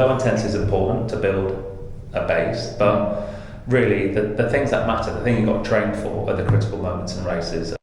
Low intensity is important to build a base, but really the things that matter, the thing you've got to train for, are the critical moments in races.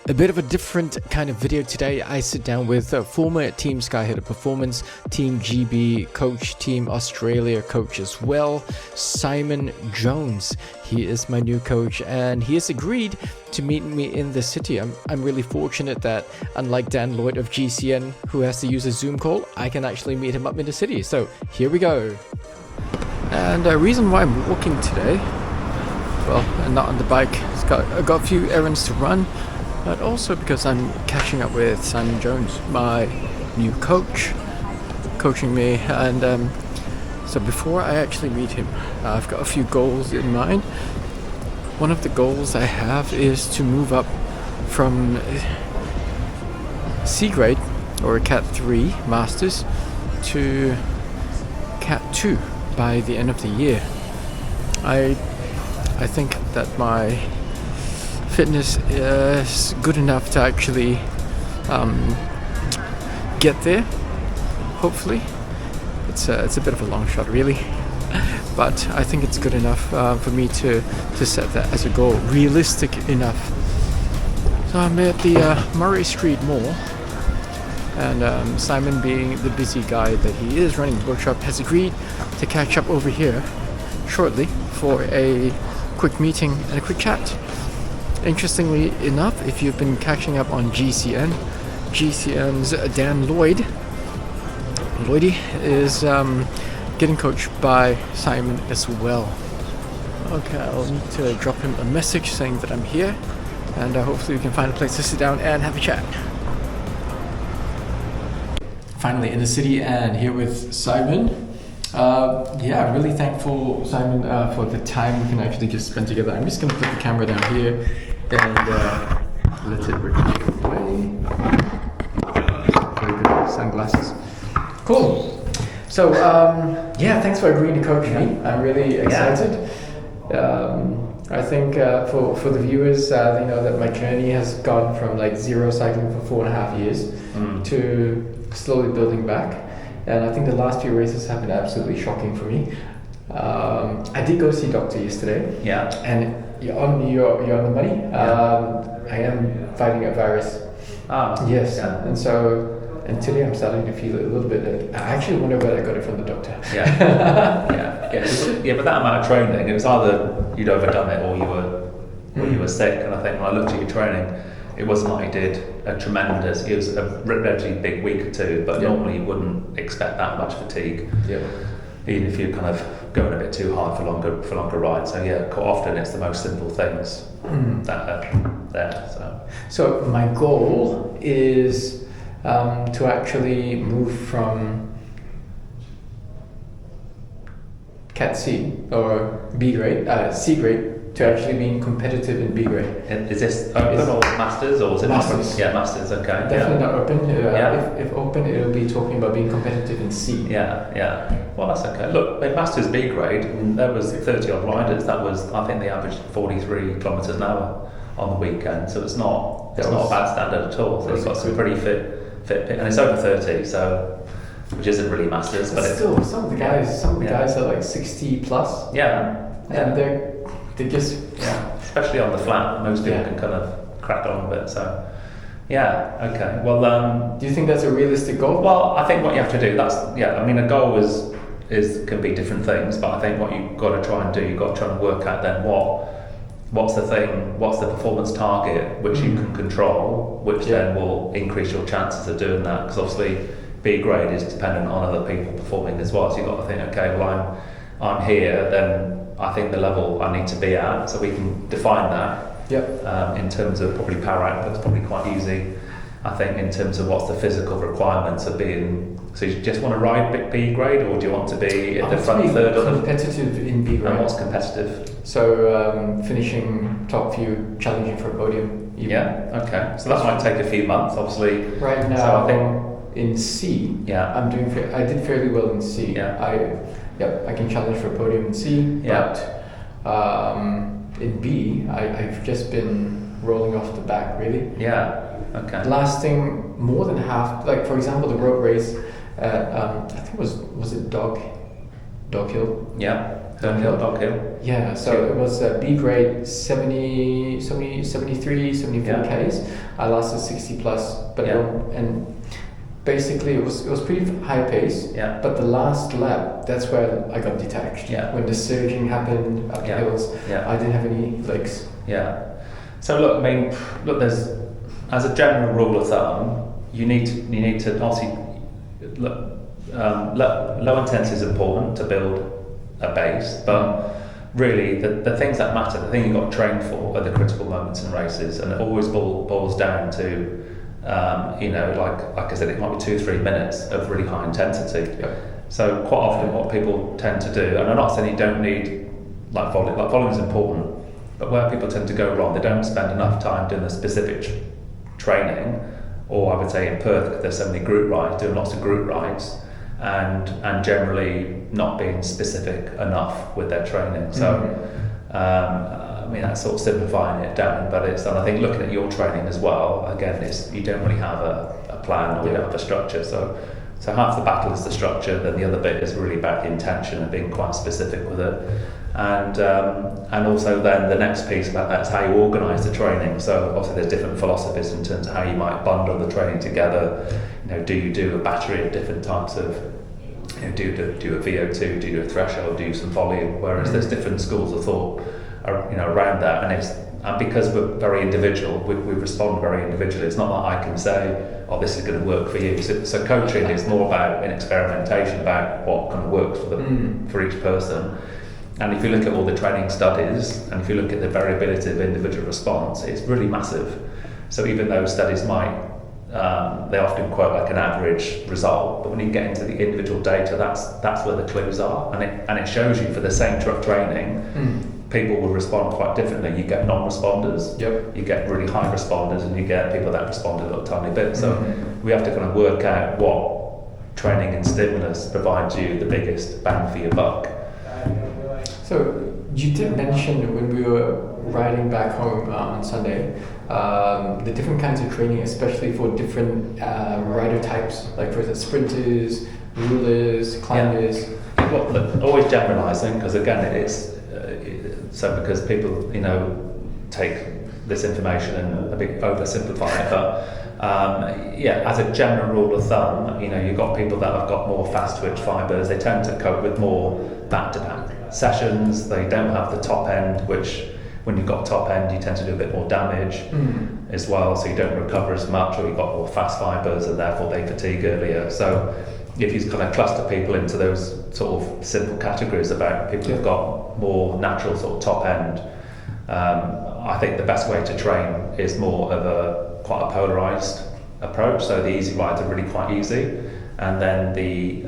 A bit of a different kind of video today. I sit down with former Team Sky Head of Performance, Team GB coach, Team Australia coach as well, Simon Jones. He is my new coach and he has agreed to meet me in the city. I'm really fortunate that, unlike Dan Lloyd of GCN, who has to use a Zoom call, I can actually meet him up in the city. So here we go. And the reason why I'm walking today, well, and not on the bike, I've got a few errands to run, but also because I'm catching up with Simon Jones, my new coach, coaching me. And so before I actually meet him, I've got a few goals in mind. One of the goals I have is to move up from C grade or Cat 3 Masters to Cat 2 by the end of the year. I think that my fitness is good enough to actually get there, hopefully. It's a bit of a long shot really, but I think it's good enough for me to set that as a goal, realistic enough. So I'm at the Murray Street Mall, and Simon, being the busy guy that he is running the workshop, has agreed to catch up over here shortly for a quick meeting and a quick chat. Interestingly enough, if you've been catching up on GCN's Dan Lloyd is getting coached by Simon as well. Okay, I'll need to drop him a message saying that I'm here, and hopefully we can find a place to sit down and have a chat. Finally in the city and here with Simon. Really thankful, Simon, for the time we can actually just spend together. I'm just going to put the camera down here and let it ricochet away. Very good sunglasses. Cool. So, thanks for agreeing to coach me. I'm really excited. I think for the viewers, they know that my journey has gone from like zero cycling for 4.5 years to slowly building back. And I think the last few races have been absolutely shocking for me. I did go see doctor yesterday. Yeah. And you're on the money. I am fighting a virus. Yes. Yeah. And today I'm starting to feel a little bit. I actually wonder where I got it from the doctor. Yeah, but that amount of training, it was either you'd overdone it or you were sick. And I think when I looked at your training, it wasn't like you did it was a relatively big week or two, but normally you wouldn't expect that much fatigue. Yeah. Even if you're kind of going a bit too hard for longer rides. So yeah, quite often it's the most simple things that are there. So my goal is to actually move from Cat C or B grade, C grade, to actually being competitive in B grade. Is this open or Masters, or is it Masters? Yeah, Masters, okay. Definitely not open. If open, it'll be talking about being competitive in C. Yeah. Well, that's okay. Look, in Masters B grade, there was 30 odd riders. That was, I think they averaged 43 kilometres an hour on the weekend. So it's not a bad standard at all. So you've got some pretty fit, and it's over 30, so which isn't really Masters, but still some of the guys are like 60 plus. And they just especially on the flat, most people can kind of crack on a bit. So okay. Well, do you think that's a realistic goal? Well, I think what you have to do, a goal can be different things, but I think what you've got to try and do, you've got to try and work out then what's the performance target which you can control, which then will increase your chances of doing that, because obviously B grade is dependent on other people performing as well. So you've got to think, okay, well I'm here, then I think the level I need to be at, so we can define that. In terms of probably power output, it's probably quite easy. I think in terms of what's the physical requirements of being. So you just want to ride B grade, or do you want to be at the front third? Competitive in B grade. And what's competitive? So finishing top few, challenging for a podium. Even. Yeah. Okay. So that might take a few months, obviously. Right now, so I think in C, I'm doing. I did fairly well in C. I can challenge for a podium in C, but in B, I've just been rolling off the back, really. Yeah. Okay. Lasting more than half, like for example, the road race at, I think was it Dog Hill? Yeah. Dog Hill. Yeah, so it was B grade 73, 74 Ks. I lasted 60 plus, but and basically it was pretty high pace. Yeah. But the last lap, that's where I got detached. Yeah. When the surging happened up the hills, I didn't have any legs. Yeah. So look, I mean, there's, as a general rule of thumb, you need to obviously low intensity is important to build a base, but really the things that matter, the thing you've got to train for, are the critical moments in races, and it always boils down to like I said, it might be 2-3 minutes of really high intensity. Yep. So quite often what people tend to do, and I'm not saying you don't need volume is important, but where people tend to go wrong, they don't spend enough time doing the specific training, or I would say in Perth, because there's so many group rides, doing lots of group rides, and generally not being specific enough with their training. So I mean, that's sort of simplifying it down, but and I think looking at your training as well, again, you don't really have a plan, or you don't have a structure. So half the battle is the structure, then the other bit is really about the intention and being quite specific with it. And also then the next piece about that is how you organise the training. So obviously there's different philosophies in terms of how you might bundle the training together. Do you do a battery of different types of, do a VO2, do you do a threshold, do you some volume? Whereas there's different schools of thought, around that, and because we're very individual, we respond very individually. It's not like I can say, oh, this is going to work for you. So coaching is more about an experimentation about what kind of works for each person. And if you look at all the training studies, and if you look at the variability of individual response, it's really massive. So even though studies might, they often quote like an average result, but when you get into the individual data, that's where the clues are, and it shows you for the same training, people will respond quite differently. You get non-responders, you get really high responders, and you get people that respond a little tiny bit. So we have to kind of work out what training and stimulus provides you the biggest bang for your buck. So you did mention when we were riding back home on Sunday, the different kinds of training, especially for different rider types, like for instance sprinters, rulers, climbers. Well, look, always generalising, because again it's because people take this information and a bit oversimplify it, but as a general rule of thumb, you've got people that have got more fast twitch fibres, they tend to cope with more back-to-back sessions. They don't have the top end, which when you've got top end you tend to do a bit more damage as well, so you don't recover as much, or you've got more fast fibres and therefore they fatigue earlier. So if you kind of cluster people into those sort of simple categories about people who've got more natural sort of top end, I think the best way to train is more of quite a polarised approach. So the easy rides are really quite easy, and then the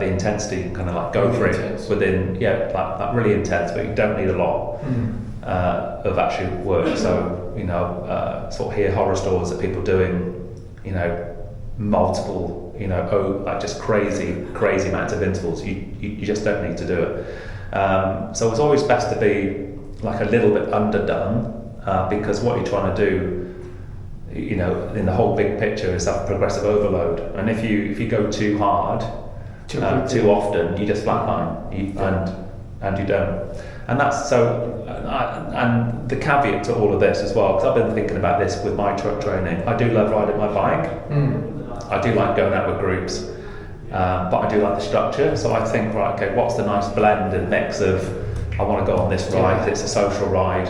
intensity kind of like go really for intense. It within like really intense, but you don't need a lot of actual work. So sort of hear horror stories of people doing multiple like just crazy amounts of intervals. You just don't need to do it. So it's always best to be like a little bit underdone, because what you're trying to do, in the whole big picture, is that progressive overload. And if you go too hard, too often, you just flatline, and you don't. And that's so. And the caveat to all of this as well, because I've been thinking about this with my truck training. I do love riding my bike. I do like going out with groups, but I do like the structure. So I think, right, okay, what's the nice blend and mix of, I want to go on this ride. It's a social ride.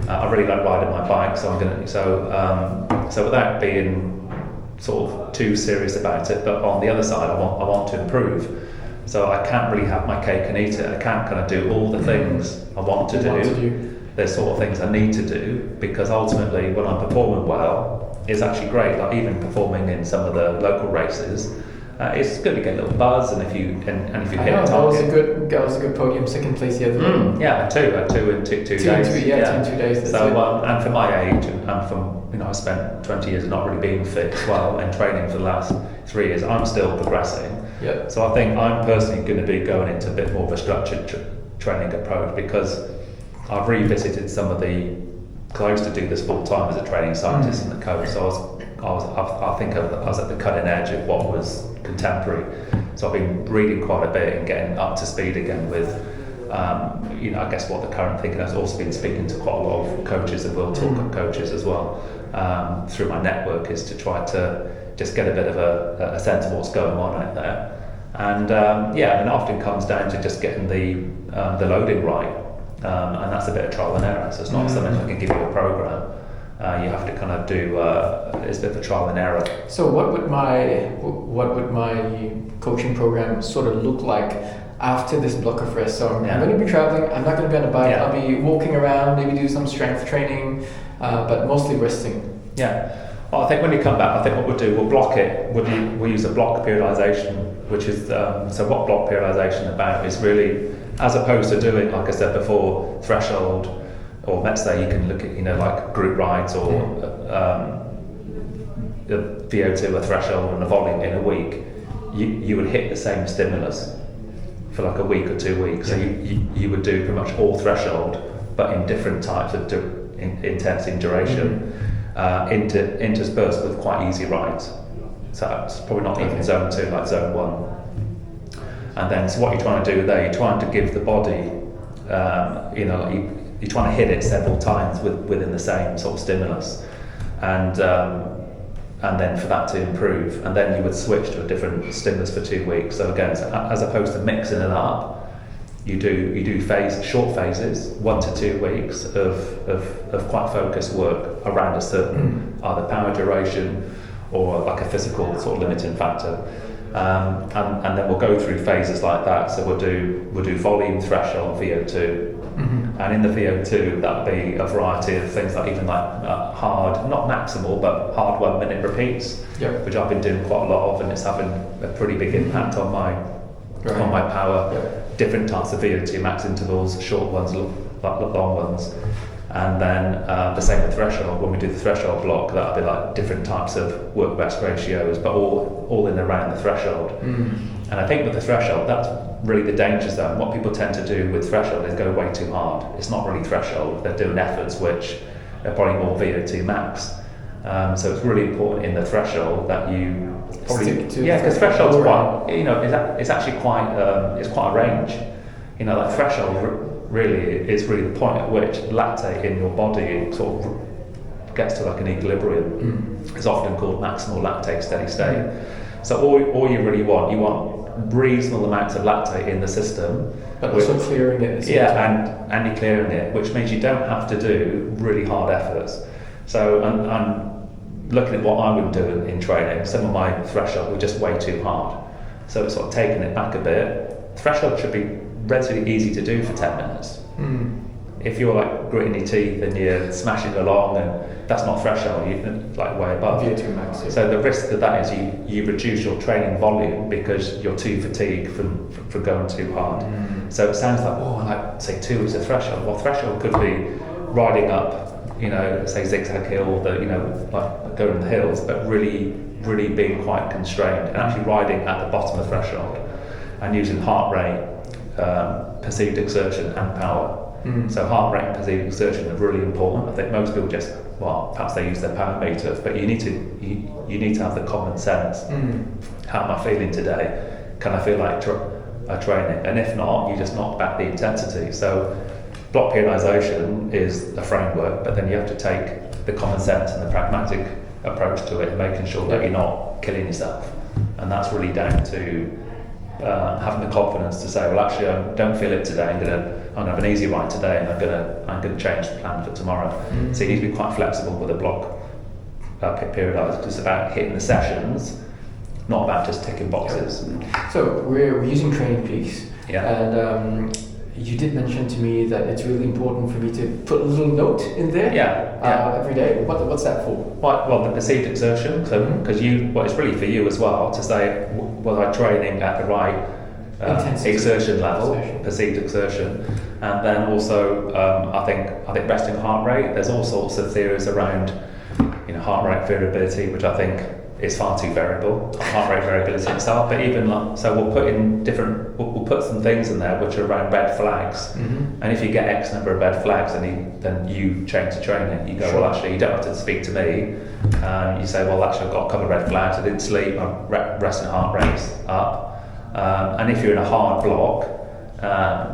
I really like riding my bike, so I'm gonna. So without being sort of too serious about it, but on the other side, I want to improve. So I can't really have my cake and eat it. I can't kind of do all the things I want to do. There's sort of things I need to do, because ultimately, when I'm performing well, it's actually great. Like even performing in some of the local races, it's good to get a little buzz, and if you hit a target. That was a good podium, second place the other day. I had two in two days. 2 in 2 days. So and for my age, and from I spent 20 years not really being fit as well, and training for the last 3 years, I'm still progressing. Yep. So I think I'm personally going to be going into a bit more of a structured training approach, because I've revisited some of the because I used to do this full time as a training scientist and the coach, so I think I was at the cutting edge of what was contemporary. So I've been reading quite a bit and getting up to speed again with, I guess what the current thinking. I've also been speaking to quite a lot of coaches and World Tour Cup coaches as well through my network, is to try to just get a bit of a sense of what's going on out there. And and it often comes down to just getting the loading right, and that's a bit of trial and error. So it's not something I can give you a program. You have to kind of do it's a bit of a trial and error. So what would my coaching program sort of look like after this block of rest? So I'm going to be traveling. I'm not going to be on a bike. Yeah. I'll be walking around, maybe do some strength training, but mostly resting. Yeah. Well, I think when you come back, I think what we'll do, we'll block it. We'll use a block periodization, which is so what block periodization is about is really, as opposed to doing, like I said before, threshold, or let's say you can look at like group rides or the VO2, a threshold and a volume in a week. You would hit the same stimulus for like a week or 2 weeks. So you would do pretty much all threshold, but in different types of intensity and duration. Interspersed with quite easy rides, so it's probably not even zone 2, like zone 1. And then, so what you're trying to do there, you're trying to give the body, you're trying to hit it several times within the same sort of stimulus, and then for that to improve, and then you would switch to a different stimulus for 2 weeks. So again, as opposed to mixing it up, you do short phases, 1 to 2 weeks of quite focused work around a certain either power duration or like a physical sort of limiting factor, and then we'll go through phases like that. So we'll do volume, threshold, VO2, and in the VO2 that'll be a variety of things, like even like hard, not maximal, but hard 1 minute repeats, which I've been doing quite a lot of, and it's having a pretty big impact on my power. Different types of VO2 max intervals, short ones, long ones, and then the same with threshold. When we do the threshold block, that'll be like different types of work rest ratios, but all in around the threshold. And I think with the threshold, that's really the danger zone. What people tend to do with threshold is go way too hard. It's not really threshold. They're doing efforts which are probably more VO2 max. So it's really important in the threshold that you probably because threshold's quite, it's actually quite it's quite a range. Like threshold really is really the point at which lactate in your body sort of gets to like an equilibrium. It's often called maximal lactate steady state. So all you really want, you want reasonable amounts of lactate in the system, but also clearing it. And you're clearing it, which means you don't have to do really hard efforts. So and looking at what I would do in training, some of my threshold were just way too hard. So it's sort of taking it back a bit. Threshold should be relatively easy to do for 10 minutes. If you're like gritting your teeth and you're smashing along, and that's not threshold, you're like way above. VO2 max. So the risk of that is you reduce your training volume because you're too fatigued from going too hard. So it sounds like, like say 2 weeks of threshold. Well, threshold could be riding up, say zigzag hill, like going the hills, but really being quite constrained and actually riding at the bottom of the threshold and using heart rate, perceived exertion and power. So heart rate and perceived exertion are really important. I think most people perhaps they use their power meters, but you need to have the common sense. How am I feeling today? Can I feel like training? And if not, you just knock back the intensity. So block periodization is a framework, but then you have to take the common sense and the pragmatic approach to it, and making sure that you're not killing yourself. And that's really down to having the confidence to say, well, actually, I don't feel it today. I'm gonna have an easy ride today, and I'm gonna change the plan for tomorrow. So you need to be quite flexible with a block periodized, because it's about hitting the sessions, not about just ticking boxes. So we're using training peaks, and you did mention to me that it's really important for me to put a little note in there every day. What's that for? Well, the perceived exertion, because it's really for you as well to say, was I training at the right exertion level, perceived exertion, and then also I think resting heart rate. There's all sorts of theories around heart rate variability, which I think is far too variable, heart rate variability itself. But even like, so we'll put in different, we'll put some things in there which are around red flags. And if you get X number of red flags, then you change the training. You go, well, actually, you don't have to speak to me. You say, well, actually, I've got a couple of red flags. I didn't sleep. My resting heart rate's up. And if you're in a hard block,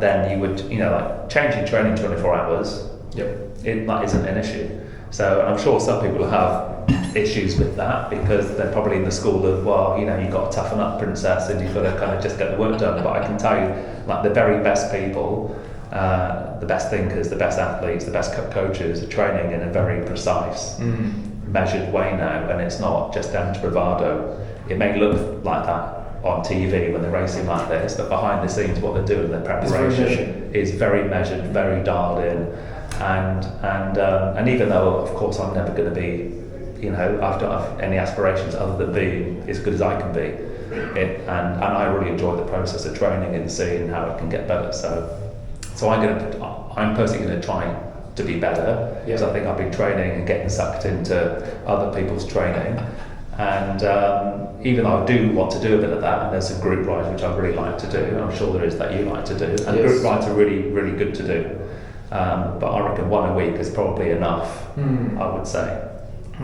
then you would, like changing training 24 hours. That isn't an issue. So I'm sure some people have issues with that because they're probably in the school of, well, you've got to toughen up, princess, and you've got to kind of just get the work done. But I can tell you, like the very best people, the best thinkers, the best athletes, the best coaches are training in a very precise, measured way now, and it's not just down to bravado. It may look like that on TV when they're racing like this, but behind the scenes, what they're doing, their preparation is very measured, very dialed in. And even though, of course, I'm never going to be, I don't have any aspirations other than being as good as I can be. And I really enjoy the process of training and seeing how it can get better. So I'm personally going to try to be better because I think I've been training and getting sucked into other people's training. And even though I do want to do a bit of that, and there's some group rides which I really like to do, and I'm sure there is that you like to do, and group rides are really, really good to do. But I reckon one a week is probably enough, I would say.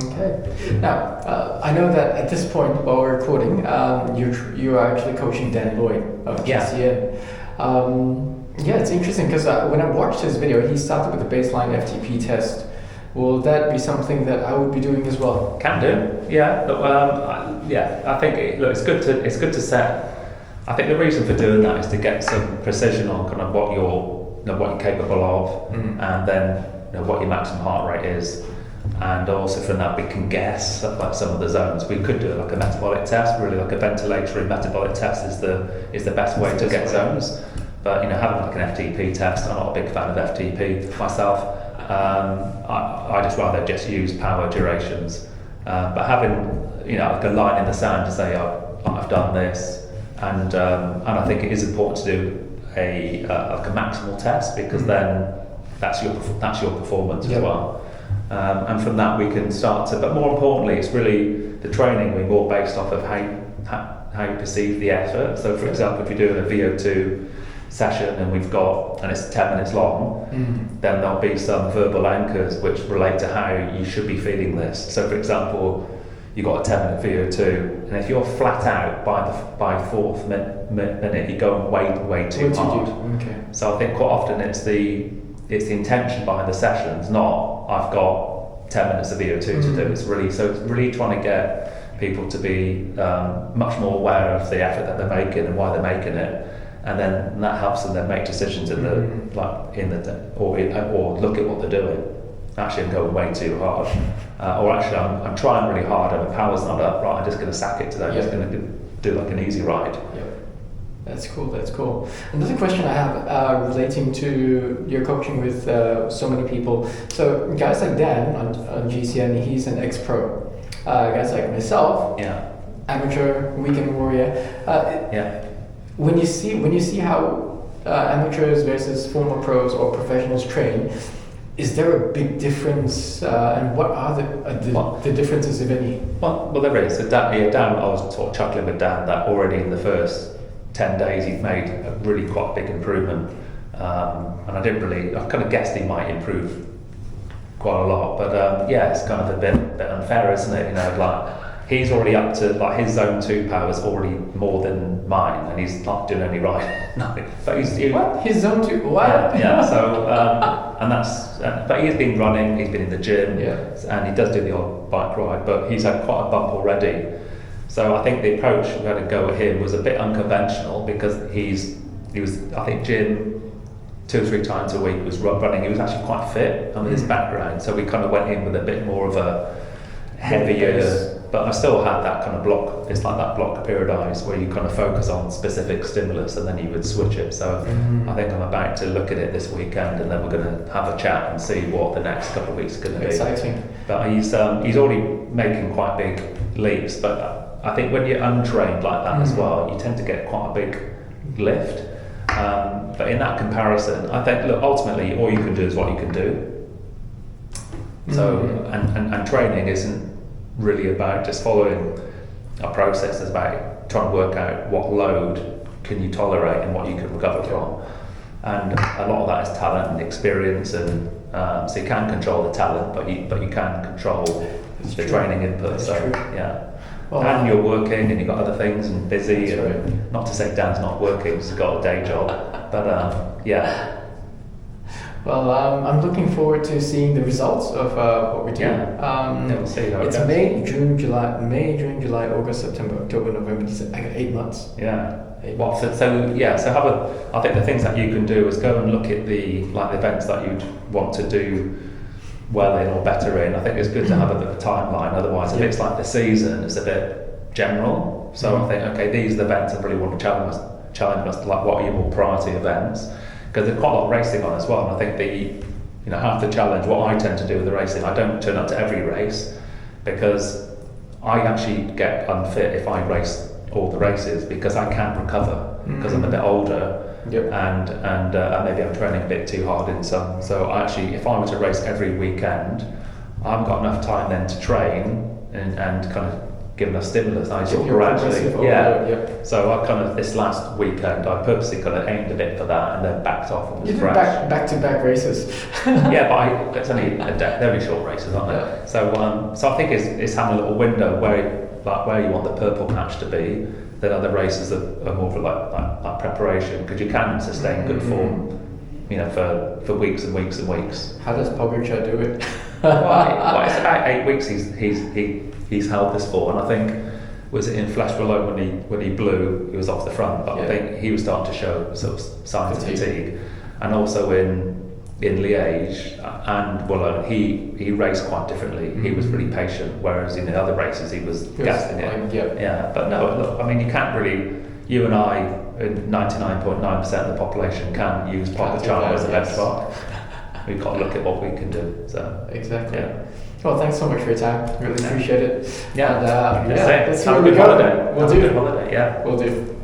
Okay. Now, I know that at this point while we're recording, you are actually coaching Dan Lloyd of GCN. It's interesting because when I watched his video, he started with a baseline FTP test. Will that be something that I would be doing as well? Can do, yeah. Look, I think it's good to set. I think the reason for doing that is to get some precision on kind of what you're capable of, and then what your maximum heart rate is, and also from that we can guess like some of the zones. We could do like a metabolic test, really like a ventilatory metabolic test is the best way to get zones. But having like an FTP test, I'm not a big fan of FTP myself. I just rather just use power durations. But having like a line in the sand to say I've done this, and I think it is important to do a maximal test because then that's your performance as well. And from that we can start to. But more importantly, it's really the training we're more based off of how you perceive the effort. So, for example, if you're doing a VO2 session and it's 10 minutes long, then there'll be some verbal anchors which relate to how you should be feeling this. So, for example, you've got a 10-minute VO2, and if you're flat out by fourth minute, you're going way too hard. Okay. So I think quite often it's the intention behind the sessions, not I've got 10 minutes of VO2 to do. It's really trying to get people to be much more aware of the effort that they're making and why they're making it, and then that helps them then make decisions or look at what they're doing. Actually, I'm going way too hard, or actually I'm trying really hard and the power's not up. Right, I'm just going to sack it today. I'm just going to do like an easy ride. That's cool. Another question I have relating to your coaching with so many people. So guys like Dan on GCN, he's an ex-pro. Guys like myself, amateur, weekend warrior. When you see how amateurs versus former pros or professionals train, is there a big difference, and what are the differences, if any? Well, there is. So Dan, I was chuckling with Dan that already in the first 10 days he'd made a really quite big improvement, and I kind of guessed he might improve quite a lot, but it's kind of a bit unfair, isn't it? Like he's already up to, like, his zone 2 power is already more than mine, and he's not doing any right. No, but what? His zone 2? What? So and that's but he's been running, he's been in the gym, and he does do the odd bike ride, but he's had quite a bump already. So I think the approach we had to go at him was a bit unconventional because he was, I think, gym 2 or 3 times a week, was running. He was actually quite fit with his background, so we kind of went in with a bit more of a heavier, but I still had that kind of block. It's like that block periodized where you kind of focus on specific stimulus and then you would switch it. So I think I'm about to look at it this weekend, and then we're going to have a chat and see what the next couple of weeks are going to be. Exciting. But he's already making quite big leaps, but I think when you're untrained like that as well, you tend to get quite a big lift. But in that comparison, I think, look, ultimately all you can do is what you can do. So and training isn't really about just following a process. It's about trying to work out what load can you tolerate and what you can recover from. And a lot of that is talent and experience, and so you can control the talent, but you can control the training input. So yeah. Well, and you're working, and you've got other things, and busy. And right. Not to say Dan's not working; he's got a day job. But yeah. Well, I'm looking forward to seeing the results of what we're doing. Yeah, we'll see how it's it goes. May, June, July, August, September, October, November, December. I got 8 months. Yeah. Well, so I think the things that you can do is go and look at the events that you'd want to do well in or better in. I think it's good to have a bit of a timeline. Otherwise, if it's like the season, it's a bit general. So I think, okay, these are the events I really want to challenge us. Like, what are your more priority events? Because there's quite a lot of racing on as well. And I think half the challenge, what I tend to do with the racing, I don't turn up to every race because I actually get unfit if I race all the races because I can't recover because I'm a bit older. Yep. And maybe I'm training a bit too hard in some. So actually, if I were to race every weekend, I haven't got enough time then to train and kind of give enough stimulus. I sort of gradually, So I kind of this last weekend, I purposely kind of aimed a bit for that and then backed off and was you fresh. Back-to-back races. Yeah, but it's only they're only short races, aren't they? Yeah. So I think it's having a little window where you want the purple patch to be. Then other races are more for like preparation because you can sustain good form, for weeks and weeks and weeks. How does Pogacar do it? Well, it's about 8 weeks he's held this for, and I think was it in Flash Below when he blew, he was off the front, but I think he was starting to show sort of signs of fatigue, and also in Liège and Boulogne he raced quite differently. He was really patient, whereas in the other races he was gassing it. Yeah, but no, look, I mean you can't really. You and I, 99.9% of the population can use Pogacar as a benchmark. We've got to look at what we can do. So exactly. Yeah. Well, thanks so much for your time. Really appreciate it. Yeah. And, let's have a good holiday. We'll do a good holiday. Yeah. We'll do.